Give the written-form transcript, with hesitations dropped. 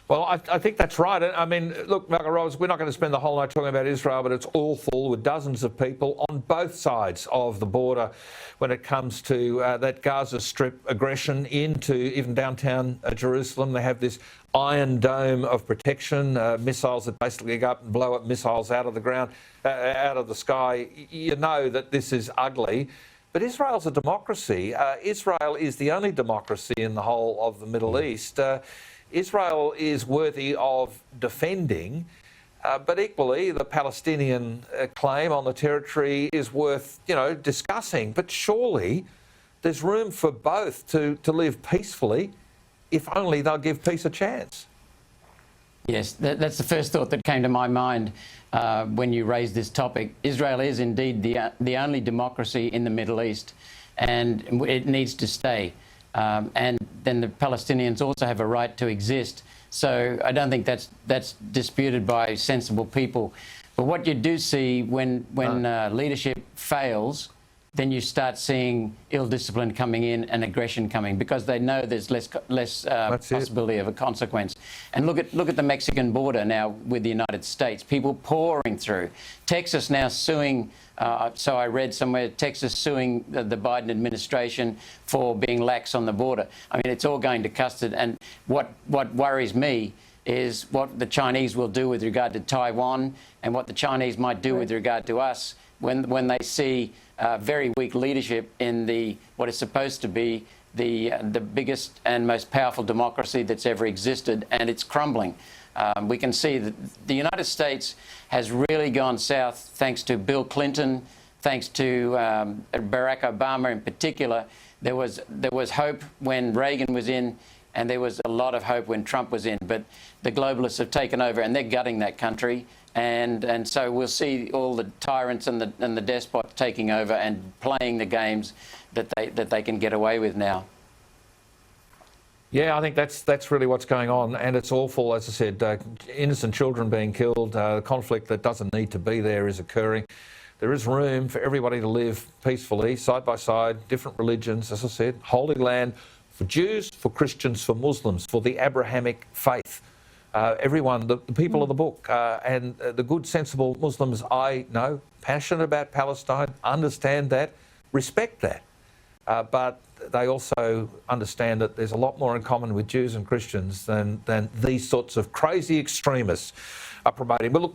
Well, I think that's right. I mean, look, Malcolm Roberts, we're not going to spend the whole night talking about Israel, but it's awful with dozens of people on both sides of the border when it comes to that Gaza Strip aggression into even downtown Jerusalem. They have this iron dome of protection, missiles that basically go up and blow up missiles out of the ground, out of the sky. You know that this is ugly. But Israel's a democracy. Israel is the only democracy in the whole of the Middle East. Israel is worthy of defending, but equally the Palestinian claim on the territory is worth, discussing. But surely there's room for both to live peacefully, if only they'll give peace a chance. Yes, that's the first thought that came to my mind when you raised this topic. Israel is indeed the only democracy in the Middle East, and it needs to stay. And then the Palestinians also have a right to exist. So I don't think that's disputed by sensible people. But what you do see when leadership fails, then you start seeing ill discipline coming in and aggression coming, because they know there's less possibility of a consequence. And look at the Mexican border now with the United States. People pouring through. Texas now suing. So I read somewhere Texas suing the Biden administration for being lax on the border. I mean, it's all going to custard. And what worries me is what the Chinese will do with regard to Taiwan, and what the Chinese might do with regard to us when they see very weak leadership in what is supposed to be the biggest and most powerful democracy that's ever existed, and it's crumbling. We can see that the United States has really gone south thanks to Bill Clinton, thanks to Barack Obama in particular. There was hope when Reagan was in, and there was a lot of hope when Trump was in. But the globalists have taken over, and they're gutting that country. And so we'll see all the tyrants and the despots taking over and playing the games that they can get away with now. Yeah, I think that's really what's going on, and it's awful. As I said, innocent children being killed, conflict that doesn't need to be there is occurring. There is room for everybody to live peacefully, side by side, different religions, as I said, Holy Land for Jews, for Christians, for Muslims, for the Abrahamic faith. Everyone, the people of the book, and the good, sensible Muslims I know, passionate about Palestine, understand that, respect that. But they also understand that there's a lot more in common with Jews and Christians than these sorts of crazy extremists are promoting. But look,